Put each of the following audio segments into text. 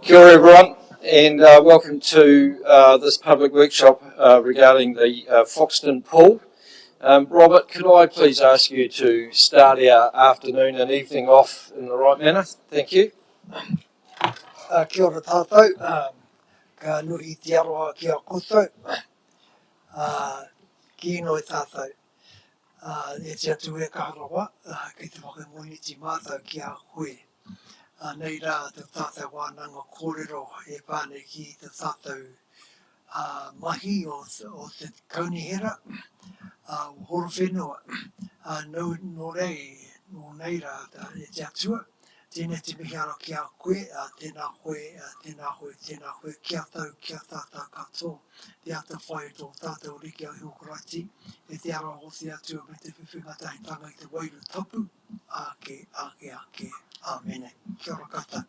Kia ora everyone, and welcome to this public workshop regarding the Foxton Pool. Robert, could I please ask you to start our afternoon and evening off in the right manner? Thank you. Kia ora tātou, ka nuri te aroha ki a koutou, ki ino e tātou, e te atu e ka harawa, kei te whakamoni mātou ki a koe. Nei rā te tātou wānanga kōrero e pāne ki te tātou mahi o te kaunihera, Horowhenua, no rei, no nei rā e te atua, tēnei te mihi ara ki a koe, tēnā koe, kia tātou katoa, te ata whai tō tātou riki a hiokaraiti, e te ara o te atua me te whiwhinga tahitanga i te wairu tapu, ake, amene. Kia ora kata.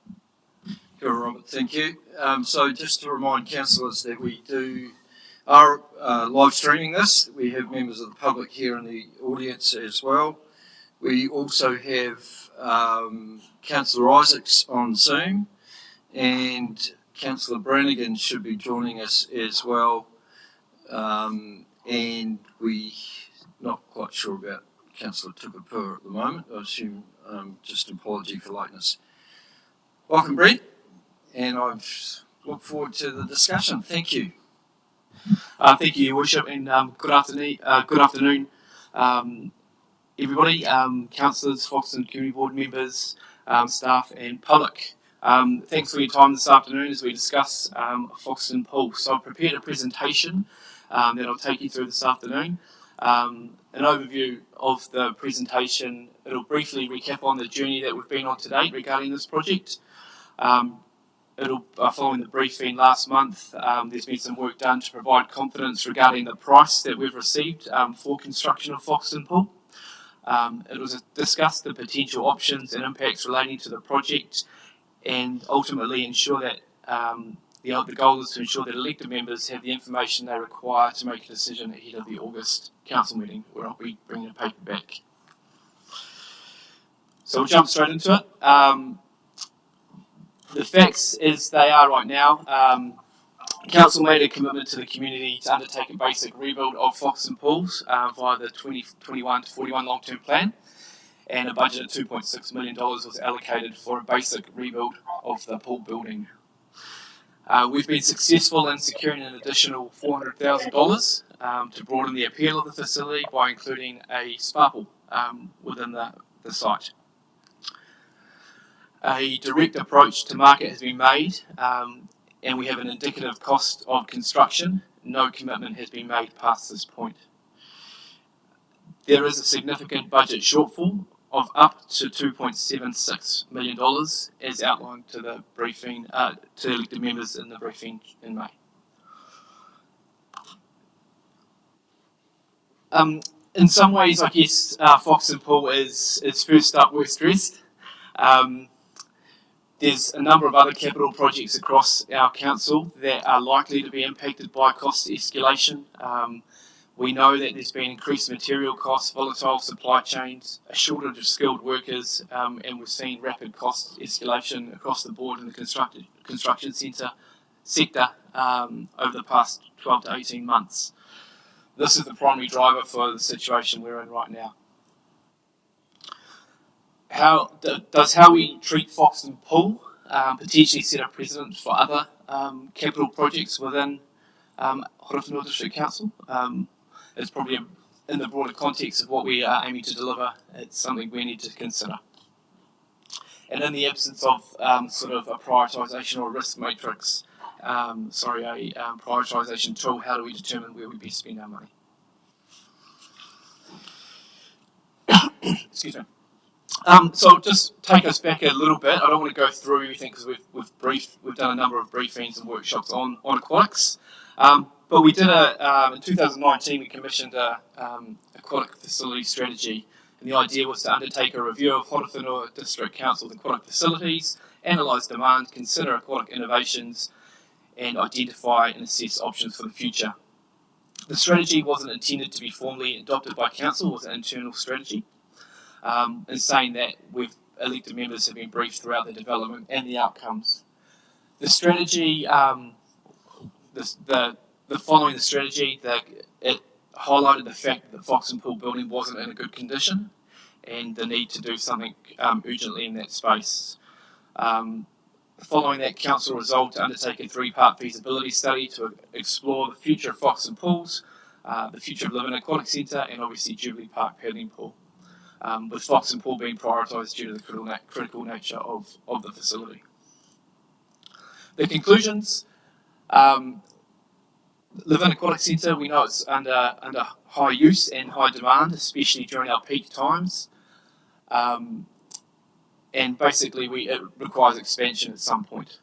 Kia ora, Robert, thank you. So just to remind councillors that we are live streaming this. We have members of the public here in the audience as well. We also have Councillor Isaacs on Zoom, and Councillor Brannigan should be joining us as well. And we're not quite sure about Councillor Tupapua at the moment. I assume just an apology for lateness. Welcome, Brent, and I look forward to the discussion. Thank you. Thank you, Your Worship, and good afternoon, everybody, councillors, Foxton Community Board members, staff and public. Thanks for your time this afternoon as we discuss Foxton Pool. So I've prepared a presentation that I'll take you through this afternoon. An overview of the presentation. It'll briefly recap on the journey that we've been on to date regarding this project. Following the briefing last month, there's been some work done to provide confidence regarding the price that we've received for construction of Foxton Pool. It was discussed the potential options and impacts relating to the project, and ultimately ensure that the goal is to ensure that elected members have the information they require to make a decision ahead of the August council meeting, where I'll be bringing a paper back. So we'll jump straight into it. The facts as they are right now, Council made a commitment to the community to undertake a basic rebuild of Foxton Pools via the 2021 to 41 long-term plan, and a budget of $2.6 million was allocated for a basic rebuild of the pool building. We've been successful in securing an additional $400,000 to broaden the appeal of the facility by including a spa pool within the site. A direct approach to market has been made, and we have an indicative cost of construction. No commitment has been made past this point. There is a significant budget shortfall of up to $2.76 million, as outlined to the briefing to elected members in the briefing in May. In some ways, I guess Foxton Pool is first up, worst dressed. There's a number of other capital projects across our council that are likely to be impacted by cost escalation. We know that there's been increased material costs, volatile supply chains, a shortage of skilled workers, and we've seen rapid cost escalation across the board in the construction sector over the past 12 to 18 months. This is the primary driver for the situation we're in right now. How we treat Foxton Pool potentially set a precedent for other capital projects within Horowhenua District Council? It's probably in the broader context of what we are aiming to deliver. It's something we need to consider. And in the absence of sort of a prioritisation or a risk matrix, prioritisation tool, how do we determine where we best spend our money? Excuse me. So I'll just take us back a little bit. I don't want to go through everything because we've done a number of briefings and workshops on aquatics. But we did in 2019 we commissioned a aquatic facility strategy, and the idea was to undertake a review of Horowhenua District Council's aquatic facilities, analyse demand, consider aquatic innovations, and identify and assess options for the future. The strategy wasn't intended to be formally adopted by council; it was an internal strategy. In saying that, elected members have been briefed throughout the development and the outcomes. The strategy, the following the strategy, it highlighted the fact that the Foxton Pool building wasn't in a good condition and the need to do something urgently in that space. Following that, Council resolved to undertake a 3-part feasibility study to explore the future of Foxton Pools, the future of Levine Aquatic Centre, and obviously Jubilee Park Paddling Pool, with Foxton Pool being prioritised due to the critical nature of the facility. The conclusions. Levine Aquatic Centre, we know it's under high use and high demand, especially during our peak times. And basically, it requires expansion at some point.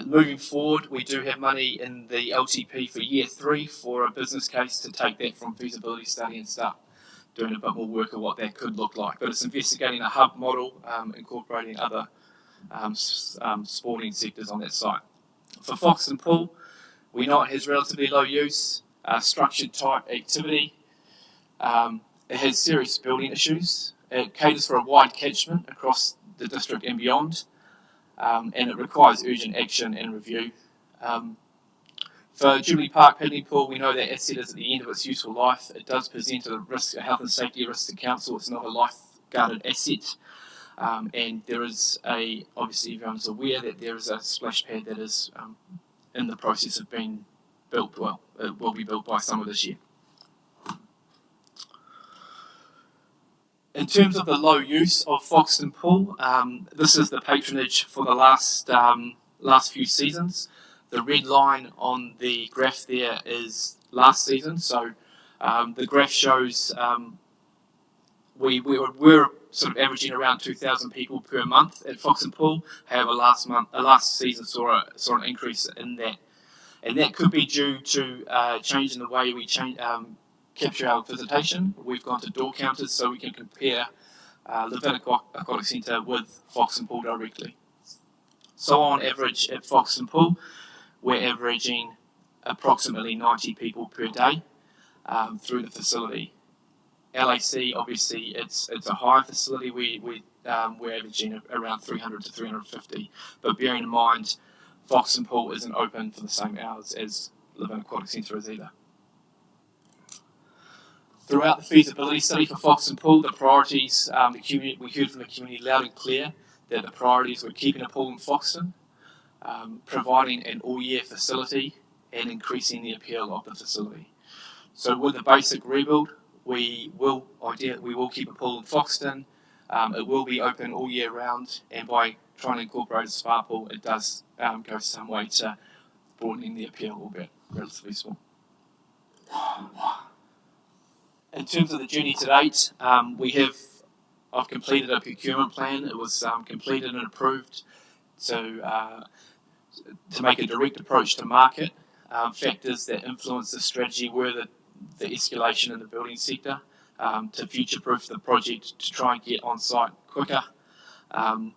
Moving forward, we do have money in the LTP for year 3 for a business case to take that from feasibility study and start doing a bit more work of what that could look like. But it's investigating a hub model, incorporating other sporting sectors on that site. For Foxton Pool, we know it has relatively low use, structured type activity. It has serious building issues. It caters for a wide catchment across the district and beyond, and it requires urgent action and review. For Jubilee Park Paddling Pool, we know that asset is at the end of its useful life. It does present a health and safety risk to council. It's not a life-guarded asset. And there is obviously everyone's aware that there is a splash pad that is in the process of being built. Well, it will be built by summer this year. In terms of the low use of Foxton Pool, this is the patronage for the last few seasons. The red line on the graph there is last season. So the graph shows we're sort of averaging around 2,000 people per month at Foxton Pool. However, last season saw an increase in that, and that could be due to change in the way we capture our visitation. We've gone to door counters so we can compare Levine Aquatic Centre with Foxton Pool directly. So on average at Foxton Pool, we're averaging approximately 90 people per day through the facility. LAC, obviously, it's a higher facility. We're averaging around 300 to 350. But bearing in mind, Foxton Pool isn't open for the same hours as Levine Aquatic Centre is either. Throughout the feasibility study for Foxton Pool, the priorities, we heard from the community loud and clear that the priorities were keeping a pool in Foxton, providing an all-year facility, and increasing the appeal of the facility. So with the basic rebuild, we will keep a pool in Foxton. It will be open all year round, and by trying to incorporate a spa pool, it does go some way to broadening the appeal, albeit relatively small. In terms of the journey to date, I've completed a procurement plan. It was completed and approved to make a direct approach to market. Factors that influence the strategy were the escalation in the building sector, to future-proof the project to try and get on site quicker.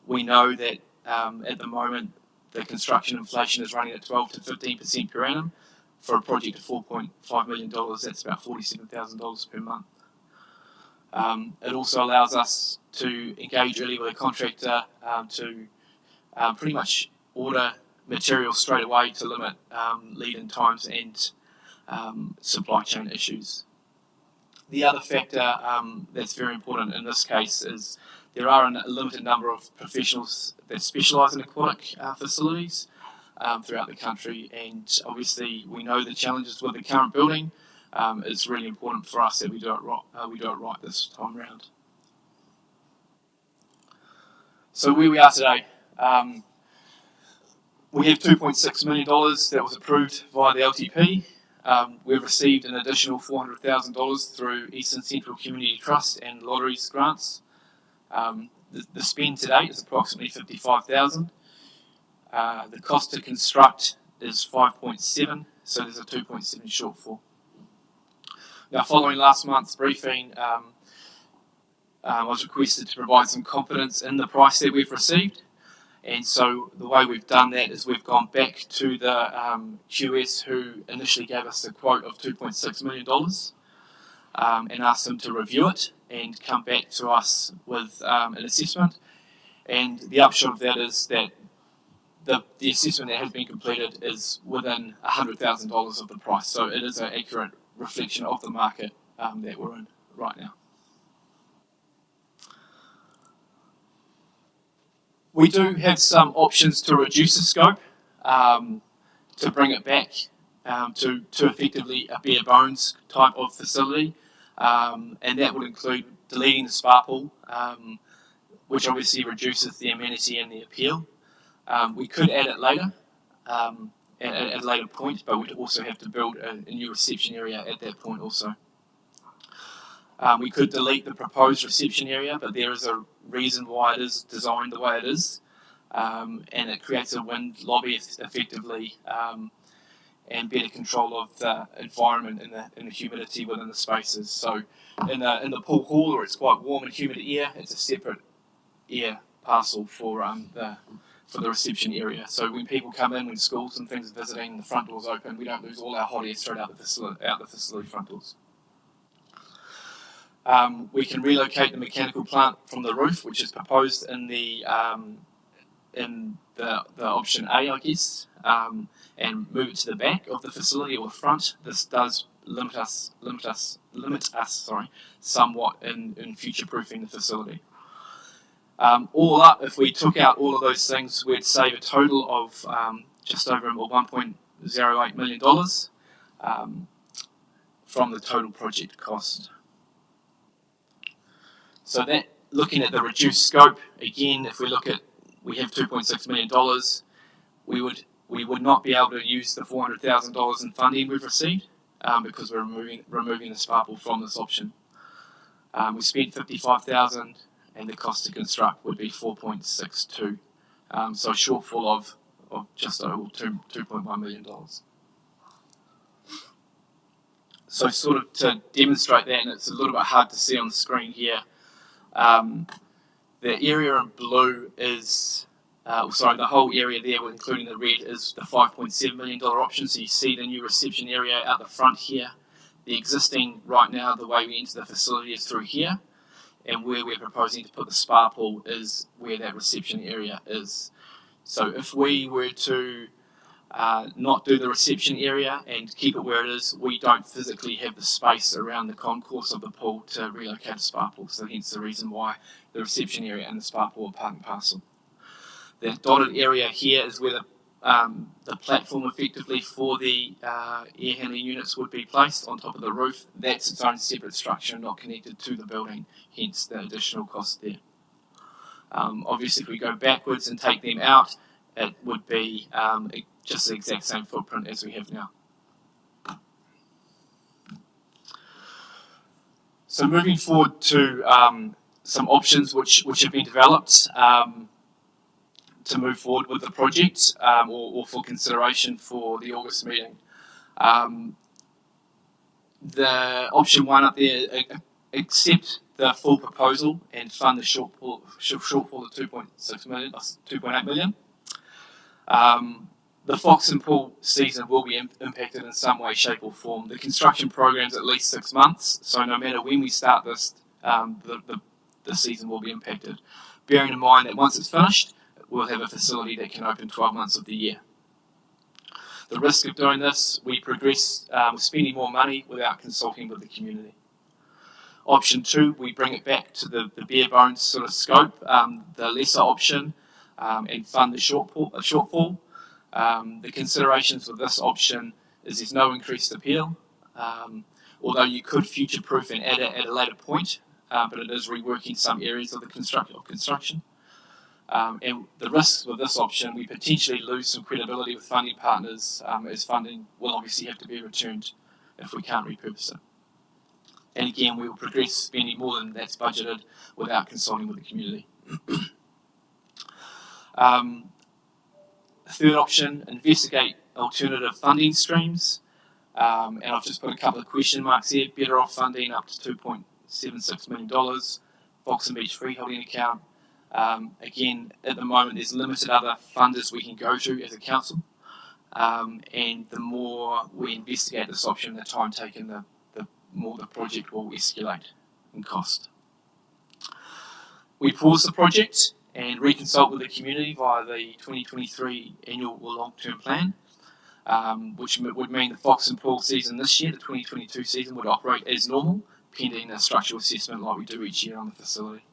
We know that at the moment the construction inflation is running at 12 to 15% per annum. For a project of $4.5 million, that's about $47,000 per month. It also allows us to engage early with a contractor to pretty much order materials straight away to limit lead-in times and supply chain issues. The other factor that's very important in this case is there are a limited number of professionals that specialise in aquatic facilities throughout the country, and obviously we know the challenges with the current building. It's really important for us that we do it right this time round. So where we are today, we have $2.6 million that was approved via the LTP. We've received an additional $400,000 through Eastern Central Community Trust and lotteries grants. The spend to date is approximately $55,000. The cost to construct is 5.7, so there's a 2.7 shortfall. Now, following last month's briefing, I was requested to provide some confidence in the price that we've received, and so the way we've done that is we've gone back to the QS who initially gave us a quote of $2.6 million and asked them to review it and come back to us with an assessment. And the upshot of that is that the assessment that has been completed is within $100,000 of the price, so it is an accurate reflection of the market that we're in right now. We do have some options to reduce the scope, to bring it back to effectively a bare bones type of facility, and that would include deleting the spa pool, which obviously reduces the amenity and the appeal. We could add it later, at a later point, but we'd also have to build a new reception area at that point also. We could delete the proposed reception area, but there is a reason why it is designed the way it is, and it creates a wind lobby effectively, and better control of the environment and the humidity within the spaces. So in the pool hall, where it's quite warm and humid air, it's a separate air parcel for the reception area. So when people come in, when schools and things are visiting, the front doors open, we don't lose all our hot air straight out the facility front doors. We can relocate the mechanical plant from the roof, which is proposed in the option A, I guess, and move it to the back of the facility or the front. This does limit us somewhat in future-proofing the facility. All up, if we took out all of those things, we'd save a total of just over $1.08 million from the total project cost. So that, looking at the reduced scope, again, if we look at, we have $2.6 million, we would not be able to use the $400,000 in funding we've received, because we're removing the spa pool from this option. We spent $55,000, and the cost to construct would be $4.62, so a shortfall of just over $2.1 million. So sort of to demonstrate that, and it's a little bit hard to see on the screen here, the area in blue is, the whole area there, including the red, is the $5.7 million option. So you see the new reception area out the front here. The existing, right now, the way we enter the facility is through here, and where we're proposing to put the spa pool is where that reception area is. So if we were to not do the reception area and keep it where it is, we don't physically have the space around the concourse of the pool to relocate a spa pool. So hence the reason why the reception area and the spa pool are part and parcel. The dotted area here is where the platform effectively for the air handling units would be placed on top of the roof. That's its own separate structure, not connected to the building, hence the additional cost there. Obviously, if we go backwards and take them out, it would be just the exact same footprint as we have now. So moving forward to some options which have been developed to move forward with the project, or for consideration for the August meeting. The option one up there, accept the full proposal and fund the shortfall of $2.8 million. The Foxton Pool season will be impacted in some way, shape or form. The construction program is at least 6 months, so no matter when we start this, the season will be impacted. Bearing in mind that once it's finished, we'll have a facility that can open 12 months of the year. The risk of doing this, we progress spending more money without consulting with the community. Option two, we bring it back to the bare bones sort of scope, the lesser option, and fund the shortfall. The considerations with this option is there's no increased appeal, although you could future-proof and add it at a later point, but it is reworking some areas of the construction. And the risks with this option, we potentially lose some credibility with funding partners, as funding will obviously have to be returned if we can't repurpose it. And again, we will progress spending more than that's budgeted without consulting with the community. Third option, investigate alternative funding streams. And I've just put a couple of question marks here. Better off funding up to $2.76 million. Foxton Beach freeholding account. Again, at the moment, there's limited other funders we can go to as a council. And the more we investigate this option, the time taken, the more the project will escalate in cost. We pause the project and reconsult with the community via the 2023 annual or long-term plan, which would mean the Foxton Pool season this year, the 2022 season, would operate as normal, pending a structural assessment like we do each year on the facility.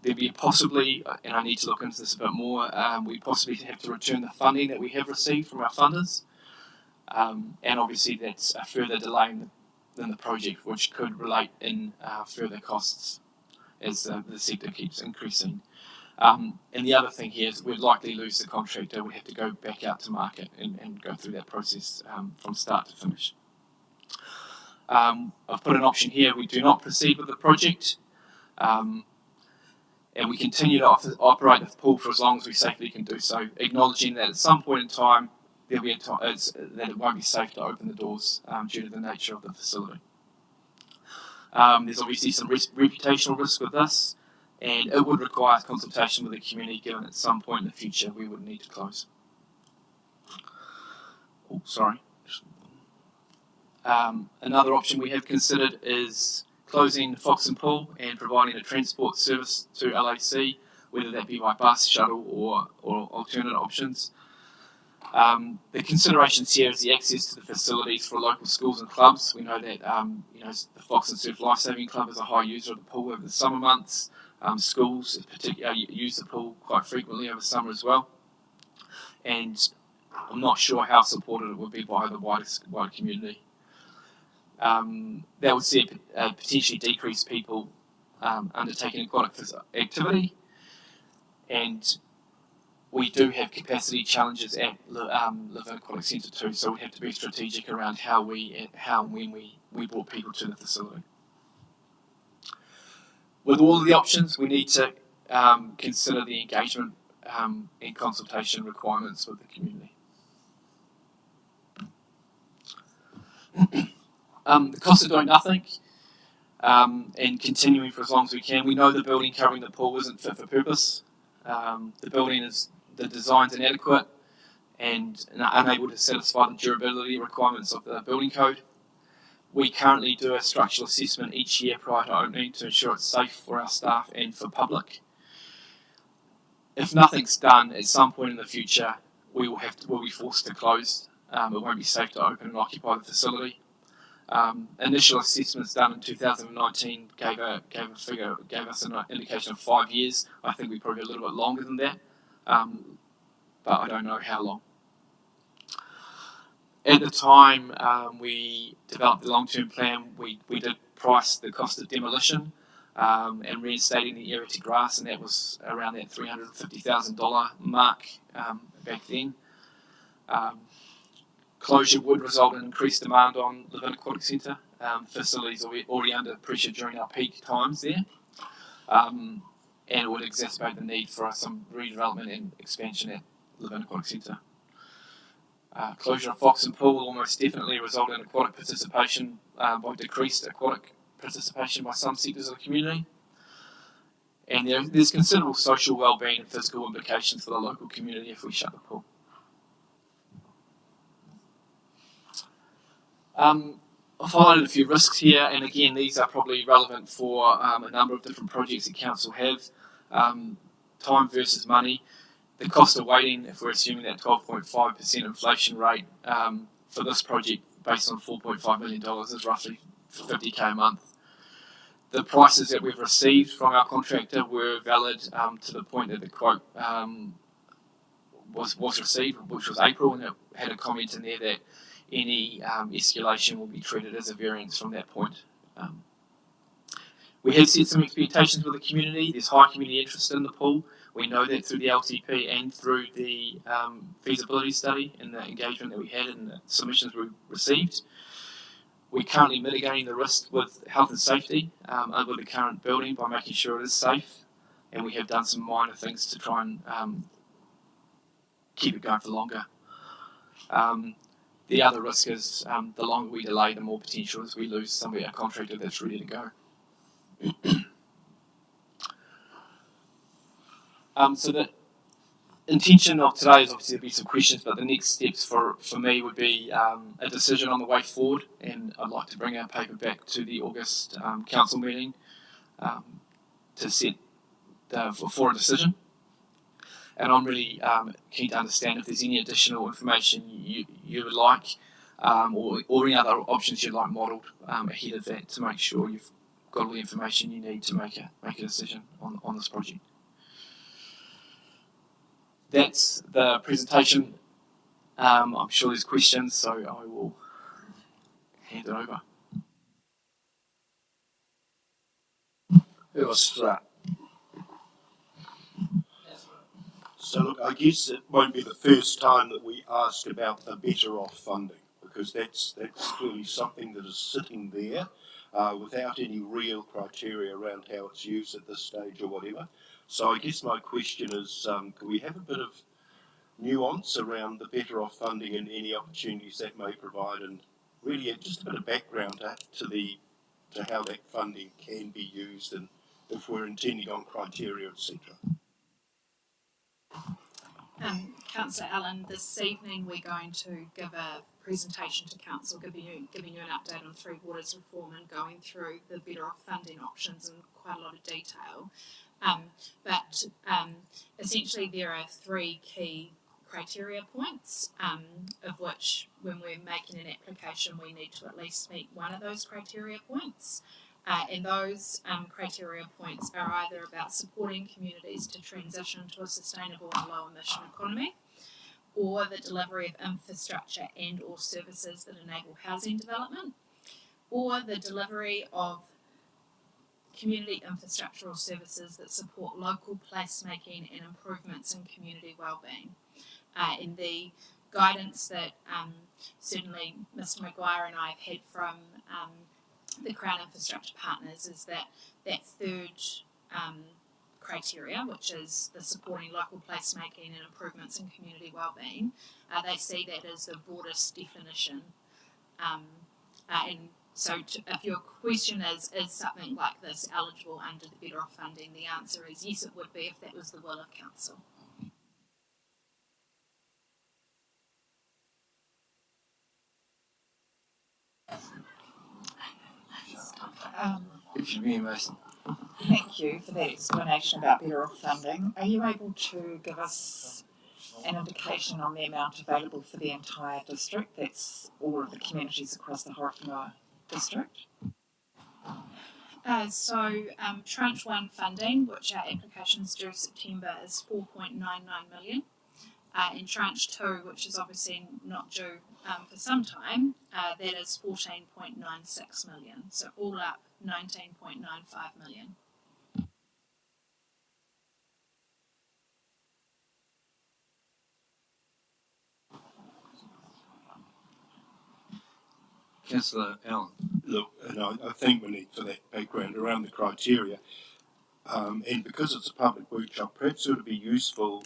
There'd be possibly, and I need to look into this a bit more, we possibly have to return the funding that we have received from our funders, and obviously that's a further delay in the project, which could relate in further costs as the sector keeps increasing. And the other thing here is we'd likely lose the contractor. We'd have to go back out to market and go through that process from start to finish. I've put an option here. We do not proceed with the project, and we continue to operate the pool for as long as we safely can do so, acknowledging that at some point in time there'll be that it won't be safe to open the doors due to the nature of the facility. There's obviously some reputational risk with this, and it would require consultation with the community, given at some point in the future we would need to close. Oh, sorry. Another option we have considered is closing Foxton Pool and providing a transport service to LAC, whether that be by bus, shuttle, or alternate options. The considerations here is the access to the facilities for local schools and clubs. We know that the Foxton Surf Lifesaving Club is a high user of the pool over the summer months. Schools in particular use the pool quite frequently over summer as well. And I'm not sure how supported it would be by the wider community. That would see potentially decrease people undertaking aquatic activity, and we do have capacity challenges at Levine Aquatic Centre too, so we have to be strategic around how and when we brought people to the facility. With all of the options, we need to consider the engagement and consultation requirements with the community. The cost of doing nothing and continuing for as long as we can. We know the building covering the pool isn't fit for purpose. The design's inadequate and unable to satisfy the durability requirements of the building code. We currently do a structural assessment each year prior to opening to ensure it's safe for our staff and for public. If nothing's done, at some point in the future, we'll be forced to close. It won't be safe to open and occupy the facility. Initial assessments done in 2019 gave us an indication of 5 years. I think we're probably a little bit longer than that, but I don't know how long. At the time we developed the long-term plan, we did price the cost of demolition and reinstating the area to grass, and that was around that $350,000 mark back then. Closure would result in increased demand on Levine Aquatic Centre. Facilities are already under pressure during our peak times there, and it would exacerbate the need for some redevelopment and expansion at Levine Aquatic Centre. Closure of Foxton Pool will almost definitely result in aquatic participation by decreased aquatic participation by some sectors of the community, and there's considerable social well-being and physical implications for the local community if we shut the pool. I've highlighted a few risks here, and again, these are probably relevant for a number of different projects that Council have. Time versus money. The cost of waiting, if we're assuming that 12.5% inflation rate for this project based on $4.5 million is roughly $50,000 a month. The prices that we've received from our contractor were valid to the point that the quote was received, which was April, and it had a comment in there that any escalation will be treated as a variance from that point. We have set some expectations with the community. There's high community interest in the pool. We know that through the LTP and through the feasibility study and the engagement that we had and the submissions we received. We're currently mitigating the risk with health and safety over the current building by making sure it is safe, and we have done some minor things to try and keep it going for longer. The other risk is the longer we delay, the more potential is we lose somebody, a contractor that's ready to go. So the intention of today is obviously to be some questions, but the next steps for me would be a decision on the way forward, and I'd like to bring our paper back to the August council meeting to set for a decision. And I'm really keen to understand if there's any additional information you would like, or any other options you'd like modelled ahead of that to make sure you've got all the information you need to make a decision on this project. That's the presentation. I'm sure there's questions, so I will hand it over. Who wants to start? So look, I guess it won't be the first time that we ask about the better off funding, because that's clearly something that is sitting there without any real criteria around how it's used at this stage or whatever. So I guess my question is, could we have a bit of nuance around the better off funding and any opportunities that may provide, and really just a bit of background to how that funding can be used, and if we're intending on criteria, etc. Councillor Allen, this evening we're going to give a presentation to Council, giving you an update on Three Waters reform and going through the better off funding options in quite a lot of detail. But essentially there are three key criteria points, of which when we're making an application we need to at least meet one of those criteria points. And those criteria points are either about supporting communities to transition to a sustainable and low emission economy, or the delivery of infrastructure and or services that enable housing development, or the delivery of community infrastructural services that support local placemaking and improvements in community wellbeing. And the guidance that certainly Mr Maguire and I have had from the Crown Infrastructure Partners is that third criteria, which is the supporting local placemaking and improvements in community wellbeing, they see that as the broadest definition. And so if your question is something like this eligible under the better off funding, the answer is yes, it would be if that was the will of Council. Thank you for that explanation about better off funding. Are you able to give us an indication on the amount available for the entire district? That's all of the communities across the Horowhenua District. So tranche 1 funding, which our applications due September, is 4.99 million. In tranche 2, which is obviously not due for some time, that is 14.96 million. So all up 19.95 million. Councillor Allen. Look, and I think we need, for that background around the criteria, and because it's a public workshop, perhaps it would be useful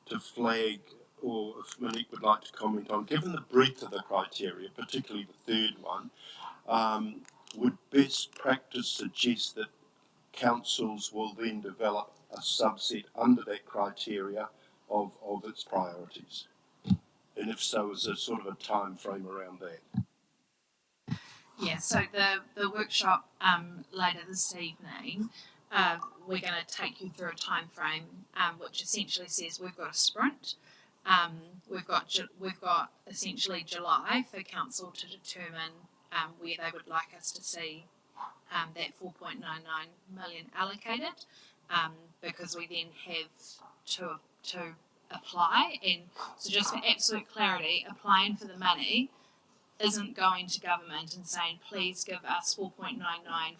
to flag, or if Monique would like to comment on, given the breadth of the criteria, particularly the third one, would best practice suggest that councils will then develop a subset under that criteria of its priorities? And if so, is there sort of a time frame around that? Yeah, so the workshop later this evening, we're going to take you through a time frame which essentially says we've got a sprint. We've got essentially July for council to determine where they would like us to see that 4.99 million allocated, because we then have to apply. And so just for absolute clarity, applying for the money isn't going to government and saying please give us 4.99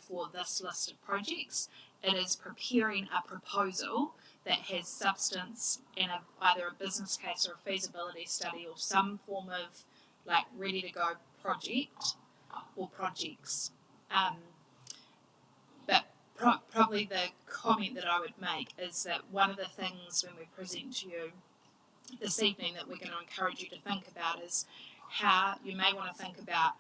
for this list of projects. It is preparing a proposal that has substance in either a business case or a feasibility study or some form of like ready to go project or projects. But probably the comment that I would make is that one of the things when we present to you this evening that we're going to encourage you to think about is how you may want to think about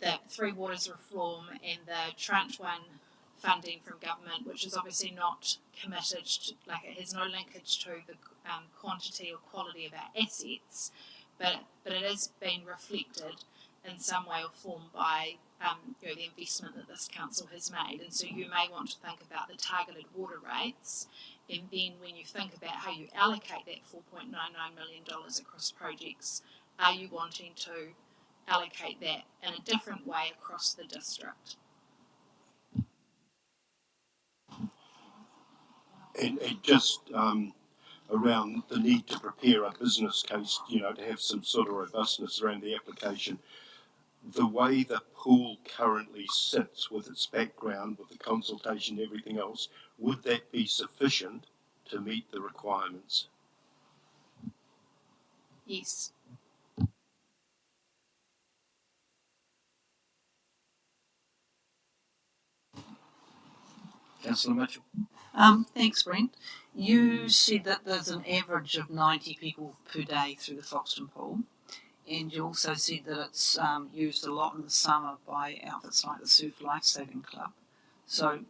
the Three Waters reform and the tranche 1 funding from government, which is obviously not committed to, like it has no linkage to the quantity or quality of our assets, but it is being reflected in some way or form by the investment that this council has made. And so you may want to think about the targeted water rates, and then when you think about how you allocate that $4.99 million across projects, are you wanting to allocate that in a different way across the district? And just around the need to prepare a business case, to have some sort of robustness around the application. The way the pool currently sits with its background, with the consultation and everything else, would that be sufficient to meet the requirements? Yes. Councillor Mitchell. Thanks, Brent. You said that there's an average of 90 people per day through the Foxton Pool, and you also said that it's used a lot in the summer by outfits like the Surf Lifesaving Club. So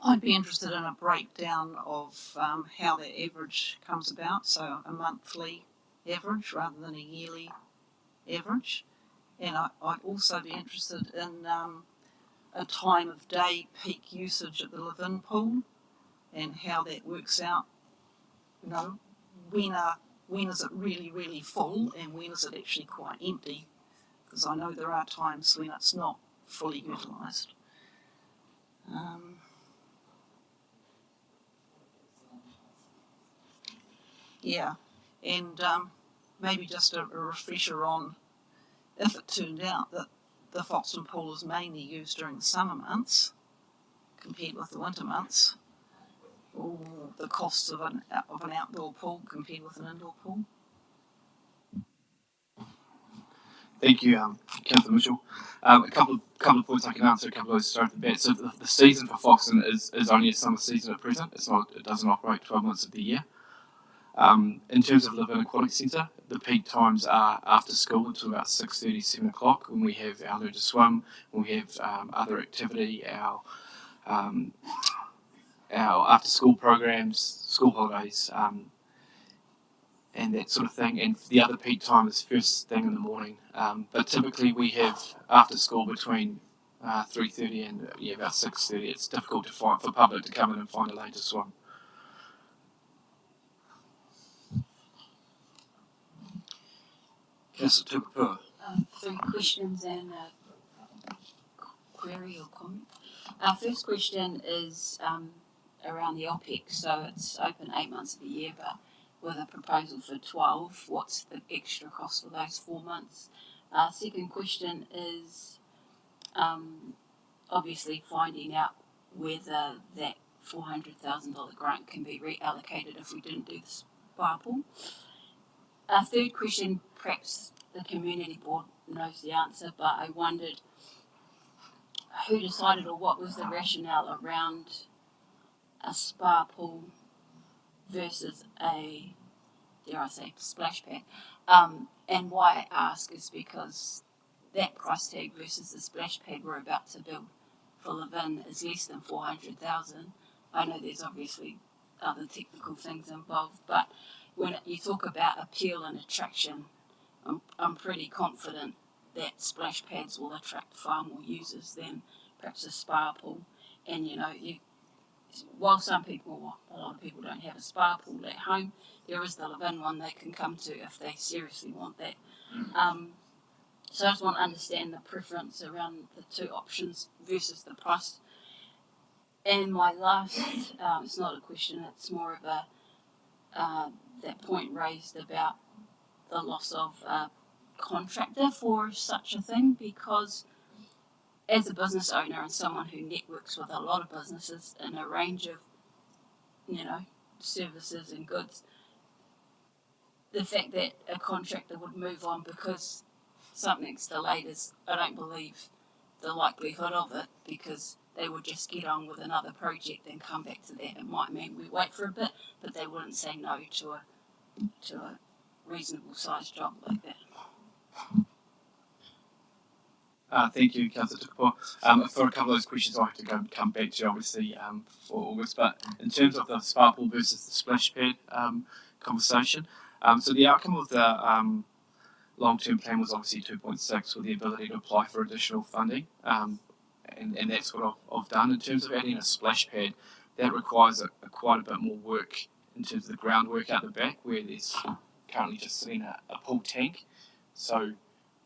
I'd be interested in a breakdown of how that average comes about, so a monthly average rather than a yearly average. And I'd also be interested in a time of day peak usage at the Levine pool and how that works out. When is it really, really full and when is it actually quite empty? Because I know there are times when it's not fully utilised. And maybe just a refresher on if it turned out that the Foxton Pool is mainly used during the summer months compared with the winter months, or the costs of an outdoor pool compared with an indoor pool. Thank you, Councillor Mitchell. A couple of points I can answer. A couple of those straight off the bat. So the season for Foxton is only a summer season at present. It doesn't operate 12 months of the year. In terms of Levine Aquatic Centre, the peak times are after school until about 6:30, 7 o'clock, when we have our Learn to Swim, when we have other activity, our after school programs, school holidays, and that sort of thing. And the other peak time is first thing in the morning. But typically we have after school between 3:30 and about 6:30. It's difficult to find for public to come in and find a lane to swim. Councillor Tupapua. 3 questions and a query or comment. Our first question is around the OPEX. So it's open 8 months of the year, but with a proposal for 12, what's the extra cost for those 4 months? Second question is obviously finding out whether that $400,000 grant can be reallocated if we didn't do the spa pool. Third question, perhaps the community board knows the answer, but I wondered who decided or what was the rationale around a spa pool versus a, dare I say, splash pad. And why I ask is because that price tag versus the splash pad we're about to build for Levine is less than $400,000. I know there's obviously other technical things involved, but when you talk about appeal and attraction, I'm pretty confident that splash pads will attract far more users than perhaps a spa pool. And while a lot of people don't have a spa pool at home, there is the Levine one they can come to if they seriously want that. So I just want to understand the preference around the two options versus the price. And my last, it's not a question, it's more of a that point raised about the loss of a contractor for such a thing, because as a business owner and someone who networks with a lot of businesses in a range of, services and goods, the fact that a contractor would move on because something's delayed is, I don't believe the likelihood of it, because they would just get on with another project and come back to that. It might mean we wait for a bit, but they wouldn't say no to a reasonable sized job like that. Thank you, Councillor Tupapua. For a couple of those questions, I have to come back to you, obviously, for August. But in terms of the spa pool versus the splash pad conversation, so the outcome of the long-term plan was obviously 2.6 with the ability to apply for additional funding, and that's what I've done. In terms of adding a splash pad, that requires quite a bit more work in terms of the groundwork out the back, where there's currently just sitting a pool tank. So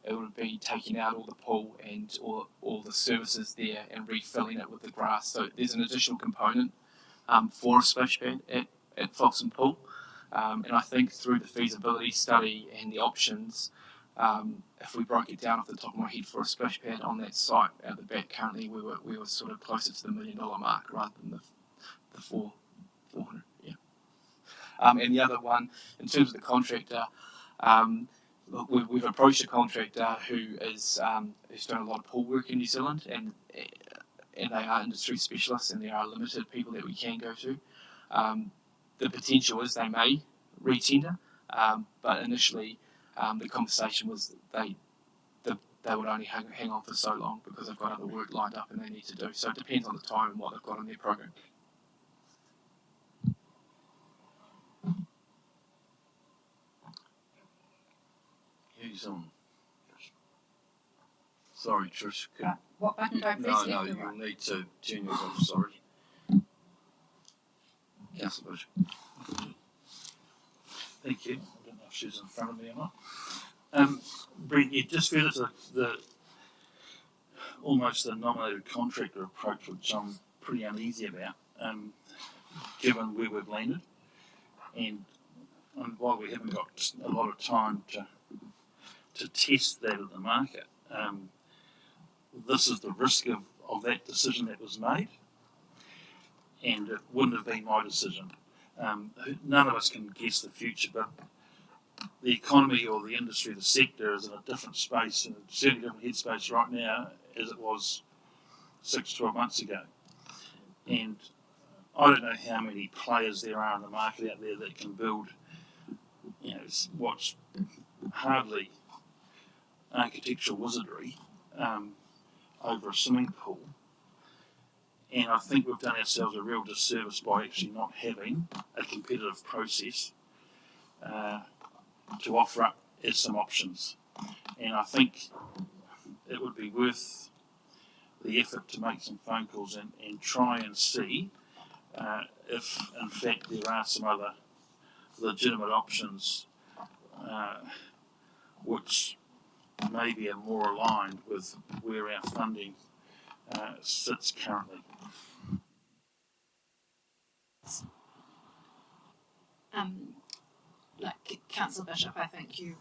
it would be taking out all the pool and all the services there and refilling it with the grass. So there's an additional component for a splash pad at Foxton Pool. And I think through the feasibility study and the options, if we broke it down off the top of my head for a splash pad on that site out the back, currently we were sort of closer to the $1 million mark rather than the 400. Yeah. And the other one, in terms of the contractor, look, we've approached a contractor who's doing a lot of pool work in New Zealand, and they are industry specialists, and there are limited people that we can go to. The potential is they may re-tender, but initially the conversation was they would only hang on for so long because they've got other work lined up and they need to do. So it depends on the time and what they've got on their program. Who's on? Sorry, Trish. What button do I press? No, left or you'll right? need to turn yours off, sorry. Councillor Bishop. Thank you. I don't know if she's in front of me or not. Brent, you just feel it's almost the nominated contractor approach, which I'm pretty uneasy about, given where we've landed, and while we haven't got a lot of time to test that at the market, this is the risk of that decision that was made, and it wouldn't have been my decision. None of us can guess the future, but the economy or the industry, the sector is in a different space, and certainly different headspace right now as it was 6 to 12 months ago. And I don't know how many players there are in the market out there that can build, what's hardly architectural wizardry over a swimming pool. And I think we've done ourselves a real disservice by actually not having a competitive process to offer up as some options. And I think it would be worth the effort to make some phone calls and try and see if in fact there are some other legitimate options which maybe are more aligned with where our funding sits currently. Like Councillor Bishop, I think you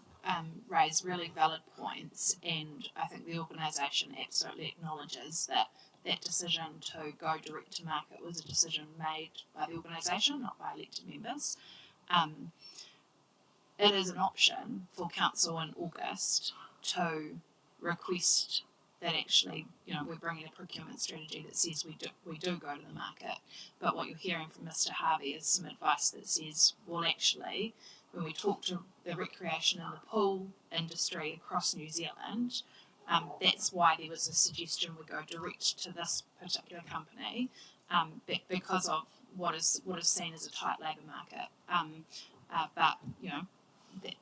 raise really valid points, and I think the organisation absolutely acknowledges that that decision to go direct to market was a decision made by the organisation, not by elected members. It is an option for council in August to request that actually, we're bringing a procurement strategy that says we do go to the market. But what you're hearing from Mr. Harvey is some advice that says, well, actually, when we talk to the recreation and the pool industry across New Zealand, that's why there was a suggestion we go direct to this particular company, because of what is seen as a tight labour market. But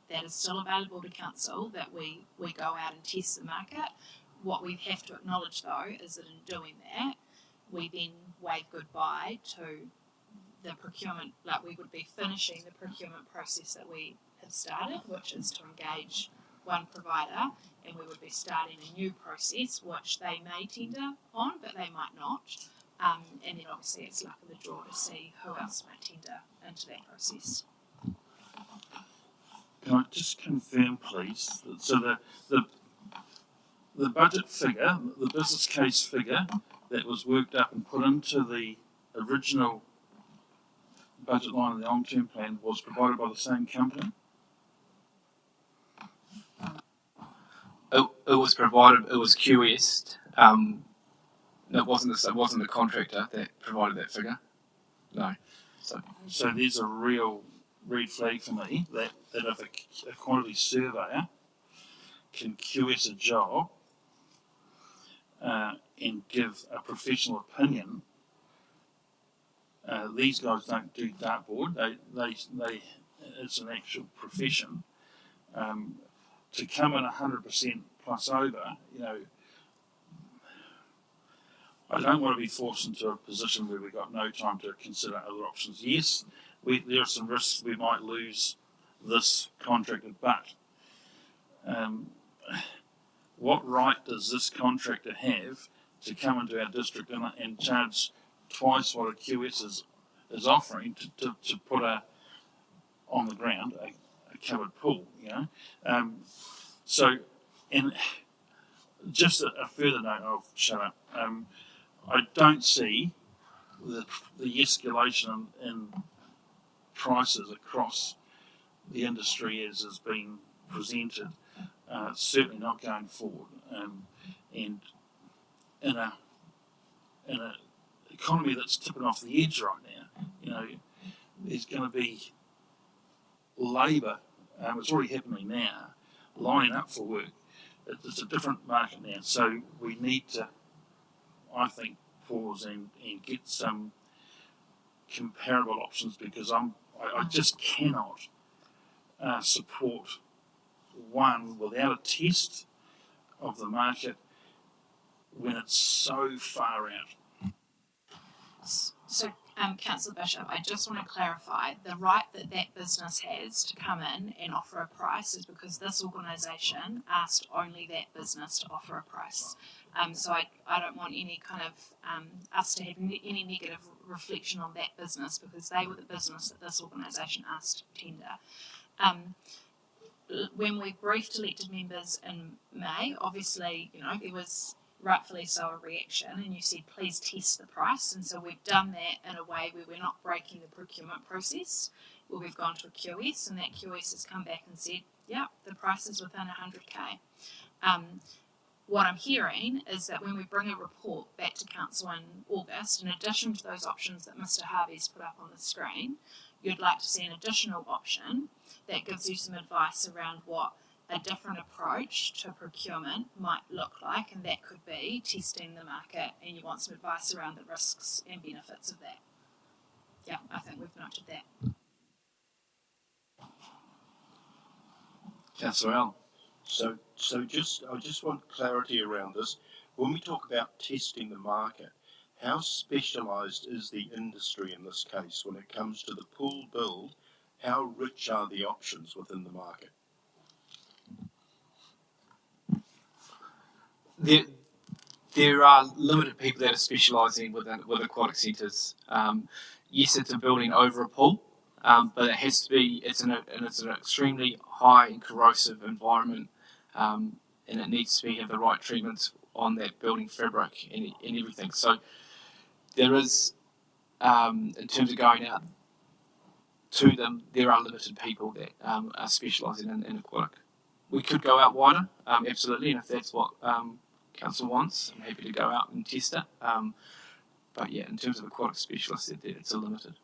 that is still available to council, that we go out and test the market. What we have to acknowledge, though, is that in doing that, we then wave goodbye to the procurement, like we would be finishing the procurement process that we had started, which is to engage one provider, and we would be starting a new process, which they may tender on, but they might not. And then obviously it's luck of the draw to see who else might tender into that process. Can I just confirm, please? So the budget figure, the business case figure that was worked up and put into the original budget line of the long-term plan was provided by the same company? It was provided. It was QS. It wasn't the contractor that provided that figure. No. So there's a real red flag for me that if a quantity surveyor can QS a job and give a professional opinion, these guys don't do dartboard. They it's an actual profession. to come in 100% plus over, I don't want to be forced into a position where we've got no time to consider other options. Yes, there are some risks we might lose this contractor, but what right does this contractor have to come into our district and charge twice what a QS is offering to put on the ground a covered pool, So, and just a further note, I'll shut up. I don't see the escalation in prices across the industry as has been presented. Certainly not going forward. And in a economy that's tipping off the edge right now, there's going to be labour. It's already happening now, lining up for work. It's a different market now, so we need to, I think, pause and get some comparable options, because I just cannot support one without a test of the market when it's so far out. So, Councillor Bishop, I just want to clarify, the right that business has to come in and offer a price is because this organisation asked only that business to offer a price. So I don't want any kind of us to have any negative reflection on that business, because they were the business that this organisation asked to tender. When we briefed elected members in May, obviously, there was rightfully so a reaction, and you said please test the price, and so we've done that in a way where we're not breaking the procurement process, where we've gone to a QS, and that QS has come back and said, yeah, the price is within 100k. What I'm hearing is that when we bring a report back to Council in August, in addition to those options that Mr. Harvey's put up on the screen, you'd like to see an additional option that gives you some advice around what a different approach to procurement might look like, and that could be testing the market, and you want some advice around the risks and benefits of that. Yeah, I think we've noted that. Councillor Allen. So I just want clarity around this. When we talk about testing the market, how specialised is the industry in this case when it comes to the pool build? How rich are the options within the market? There are limited people that are specialising with aquatic centres. Yes, it's a building over a pool, but it has to be. It's an extremely high and corrosive environment, and it needs to have the right treatments on that building fabric and everything. So there is, in terms of going out to them, there are limited people that are specialising in aquatic. We could go out wider, absolutely, and if that's what Council wants, I'm happy to go out and test it. But yeah, in terms of aquatic specialists, it's a limited.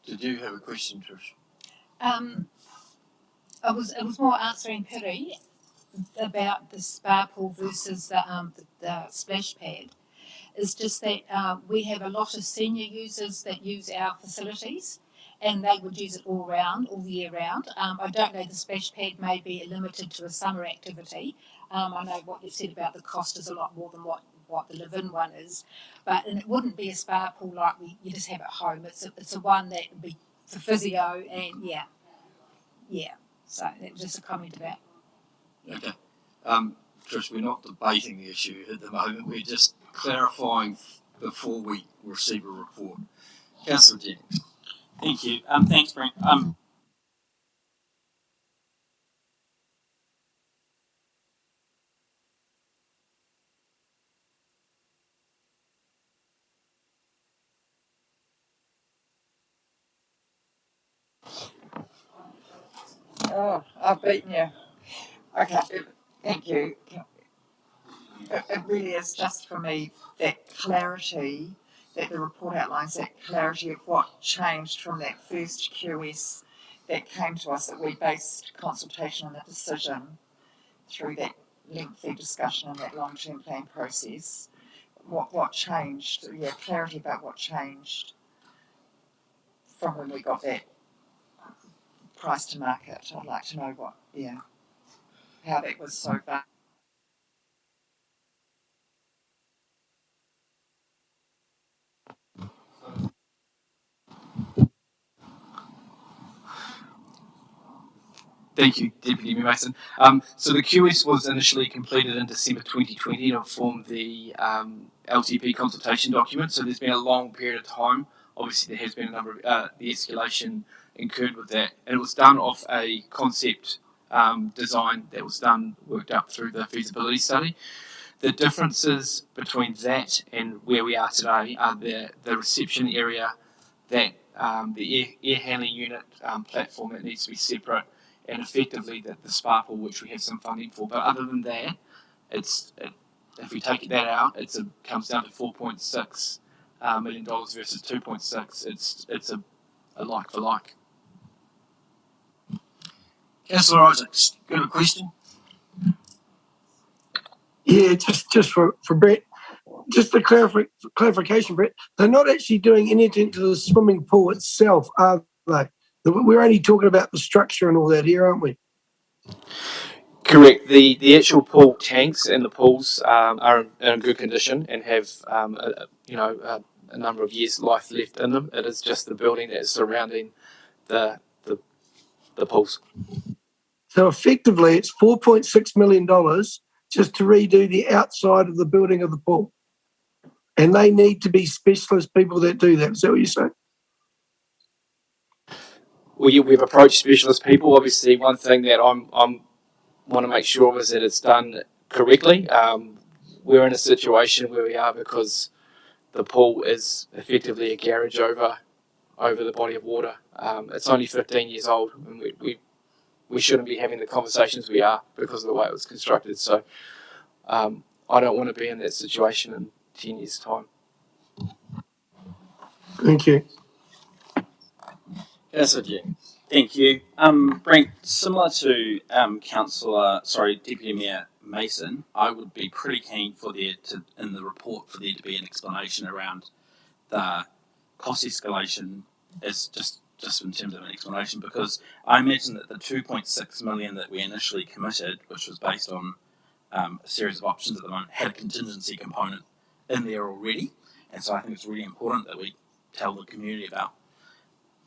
Did you have a question, Trish? It was more answering Piri about the spa pool versus the splash pad. It's just that we have a lot of senior users that use our facilities, and they would use it all year round. I don't know, the splash pad may be limited to a summer activity. I know what you've said about the cost is a lot more than what the Levine one is, and it wouldn't be a spa pool like you just have at home. It's a one that would be for physio, and yeah. So that was just a comment about. Yeah. Okay. Trish, we're not debating the issue at the moment. We're just clarifying before we receive a report. Councillor Jennings. Thank you. Thanks, Brent. Oh, I've beaten you. Okay, thank you. It really is just for me that clarity that the report outlines, that clarity of what changed from that first QS that came to us, that we based consultation on the decision through that lengthy discussion and that long-term plan process. What changed? Yeah, clarity about what changed from when we got that price to market. I'd like to know how that was so far. Thank you, Deputy Mayor Mason. So the QS was initially completed in December 2020 to form the LTP consultation document. So there's been a long period of time. Obviously, there has been a number of the escalation incurred with that, and it was done off a concept design that was worked up through the feasibility study. The differences between that and where we are today are the reception area, that the air handling unit platform that needs to be separate, and effectively the spa pool, which we have some funding for. But other than that, if we take that out, it comes down to $4.6 million versus 2.6. It's a like for like. Councillor Isaacs, got a question? Yeah, just for Brett, just a clarification, Brett. They're not actually doing anything to the swimming pool itself, are they? We're only talking about the structure and all that here, aren't we? Correct. The actual pool tanks and the pools are in good condition and have a number of years life left in them. It is just the building that is surrounding the pools. So effectively, it's $4.6 million just to redo the outside of the building of the pool, and they need to be specialist people that do that. Is that what you're saying? We've approached specialist people. Obviously, one thing that I'm want to make sure of is that it's done correctly. We're in a situation where we are because the pool is effectively a garage over the body of water. It's only 15 years old, and we shouldn't be having the conversations we are because of the way it was constructed. So I don't want to be in that situation in 10 years' time. Thank you. Councillor Jing. Thank you. Brent, similar to Deputy Mayor Mason, I would be pretty keen for in the report for there to be an explanation around the cost escalation as just in terms of an explanation, because I imagine that the 2.6 million that we initially committed, which was based on a series of options at the moment, had a contingency component in there already, and so I think it's really important that we tell the community about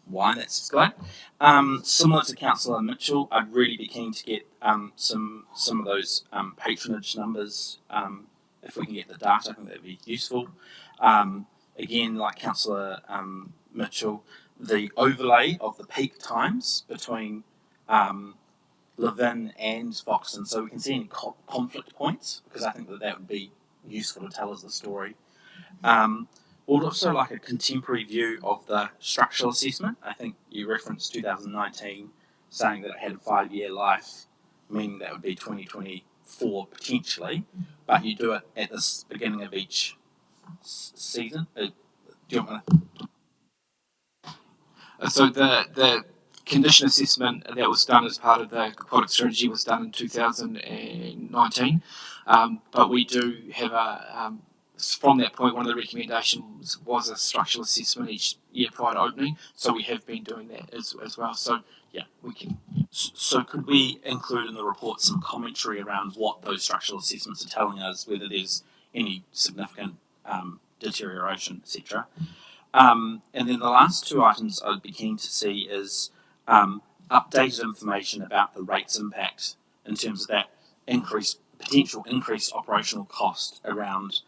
why that's escalated. Similar to Councillor Mitchell, I'd really be keen to get some of those patronage numbers. If we can get the data, I think that would be useful. Again, like Councillor Mitchell, the overlay of the peak times between Levine and Foxton, so we can see any conflict points, because I think that would be useful to tell us the story. We'd also like a contemporary view of the structural assessment. I think you referenced 2019, saying that it had a 5-year life, meaning that would be 2024 potentially, but you do it at the beginning of each season. Do you want to? So the condition assessment that was done as part of the aquatic strategy was done in 2019, but we do have from that point, one of the recommendations was a structural assessment each year prior to opening, so we have been doing that as well. So yeah, we can. So could we include in the report some commentary around what those structural assessments are telling us, whether there's any significant deterioration, etc. And then the last two items I'd be keen to see is updated information about the rates impact in terms of that potential increased operational cost around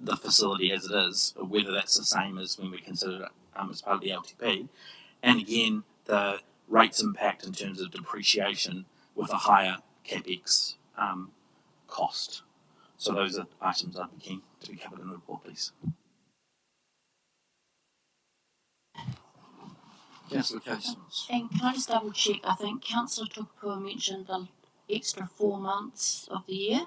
the facility as it is, or whether that's the same as when we considered it as part of the LTP. And again, the rates impact in terms of depreciation with a higher CapEx cost. So those are items I'd be keen to be covered in the report, please. Councillor Casey. And can I just double check? I think Councillor Tukapua mentioned the extra 4 months of the year,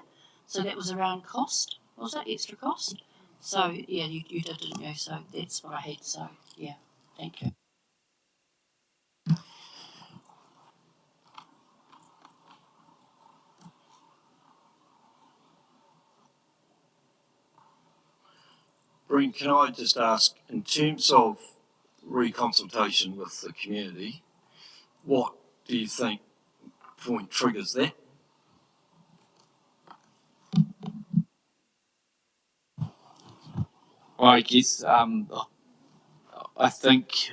so that was around cost. Was that extra cost? So yeah, you did, didn't you? So that's what I had. So yeah, thank you. Brent, can I just ask, in terms of reconsultation with the community, what do you think point triggers that? Well, I guess I think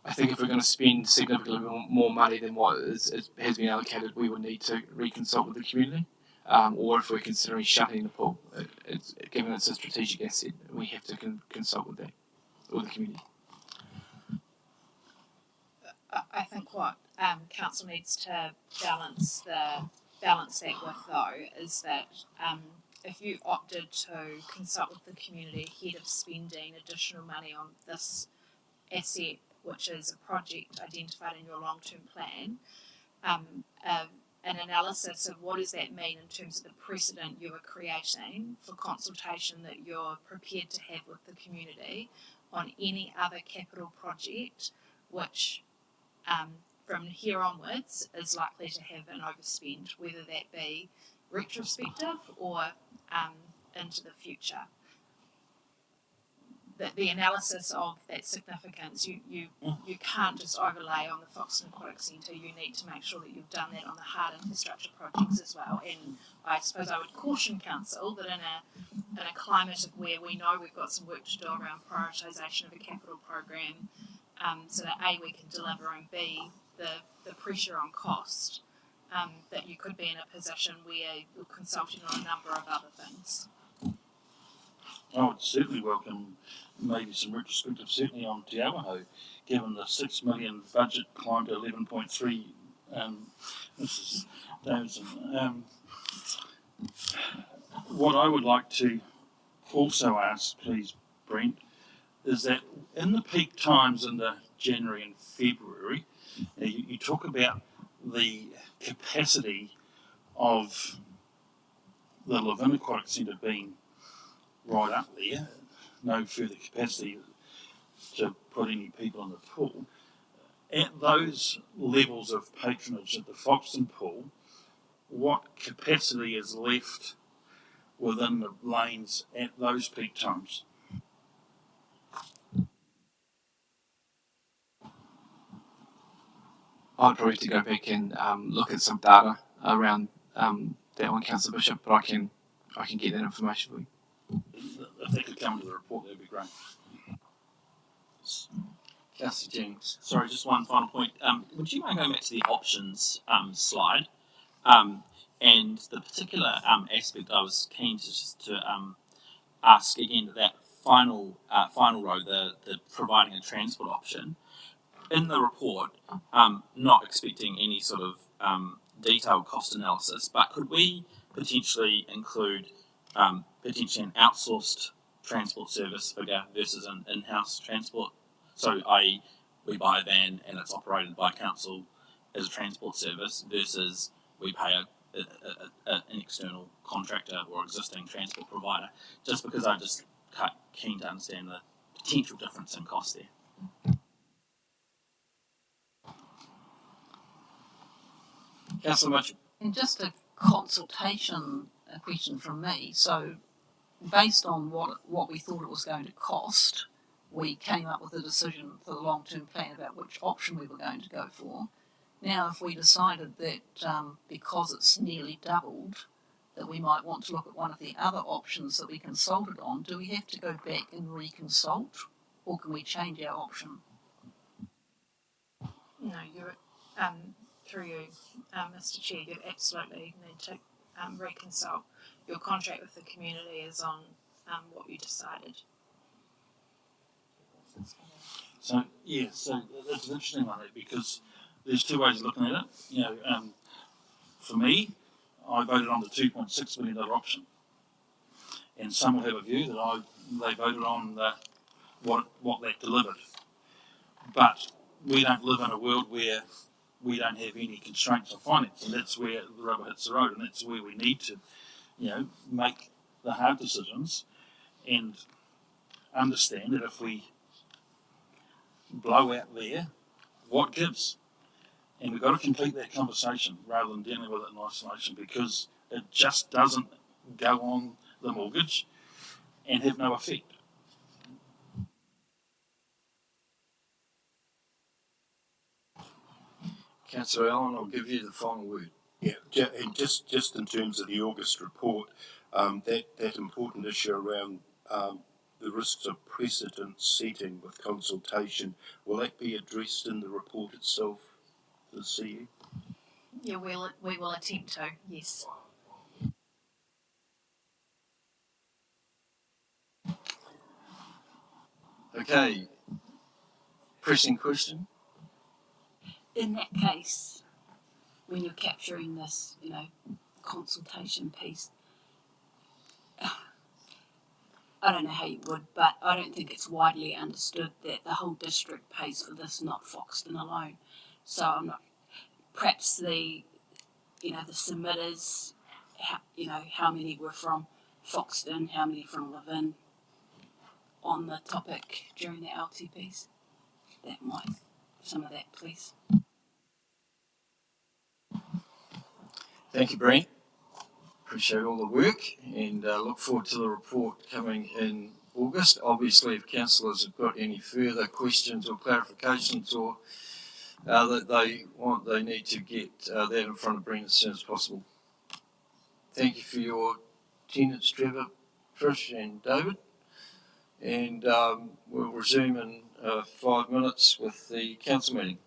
if we're going to spend significantly more money than what has been allocated, we would need to reconsult with the community. Or if we're considering shutting the pool, given it's a strategic asset, we have to consult with the community. I think what council needs to balance that with though is that if you opted to consult with the community ahead of spending additional money on this asset, which is a project identified in your long-term plan, an analysis of what does that mean in terms of the precedent you are creating for consultation that you're prepared to have with the community on any other capital project which from here onwards is likely to have an overspend, whether that be retrospective or into the future. The analysis of that significance, you can't just overlay on the Foxton Aquatic Centre. You need to make sure that you've done that on the hard infrastructure projects as well. And I suppose I would caution council that in a climate of where we know we've got some work to do around prioritisation of a capital program, so that A, we can deliver, and B, the pressure on cost, that you could be in a position where you're consulting on a number of other things. I would certainly welcome maybe some retrospective, certainly on Te Awaho, given the 6 million budget climbed to 11.3. This is thousand. What I would like to also ask, please, Brent, is that in the peak times in the January and February, you talk about the capacity of the Levine Aquatic Centre being right up there, no further capacity to put any people in the pool. At those levels of patronage at the Foxton Pool, what capacity is left within the lanes at those peak times? I'd probably have to go back and look at some data around that one, Councillor Bishop, but I can get that information for you. If that could come to the report, that'd be great. Councillor Jennings. Sorry, just one final point. Would you mind going back to the options slide? And the particular aspect I was keen to just to ask again, that final row, the providing a transport option. In the report, not expecting any sort of detailed cost analysis, but could we potentially include potentially an outsourced transport service figure versus an in-house transport? So, i.e., we buy a van and it's operated by council as a transport service versus we pay an external contractor or existing transport provider, just because I'm just keen to understand the potential difference in cost there. Councillor Mitchell. And just a consultation question from me. So, based on what we thought it was going to cost, we came up with a decision for the long-term plan about which option we were going to go for. Now, if we decided that because it's nearly doubled, that we might want to look at one of the other options that we consulted on, do we have to go back and reconsult, or can we change our option? No, you're through you, Mr. Chair, you absolutely need to reconsult. Your contract with the community is on what you decided. So that's an interesting one, because there's two ways of looking at it. For me, I voted on the $2.6 million option, and some will have a view that they voted on what that delivered. But we don't live in a world where we don't have any constraints on finance, and that's where the rubber hits the road, and that's where we need to, make the hard decisions and understand that if we blow out there, what gives? And we've got to complete that conversation rather than dealing with it in isolation, because it just doesn't go on the mortgage and have no effect. Councillor Allen, I'll give you the final word. Yeah, and just in terms of the August report, that important issue around the risks of precedent setting with consultation, will that be addressed in the report itself, the CE? Yeah, we will attempt to, yes. Okay. Pressing question? In that case, when you're capturing this, consultation piece, I don't know how you would, but I don't think it's widely understood that the whole district pays for this, not Foxton alone. So I'm not, perhaps the submitters, how many were from Foxton, how many from Levine on the topic during the LTPs. That might, some of that, please. Thank you, Brent. Appreciate all the work and look forward to the report coming in August. Obviously, if councillors have got any further questions or clarifications or that they need to get that in front of Brent as soon as possible. Thank you for your attendance, Trevor, Trish and David. And we'll resume in 5 minutes with the council meeting.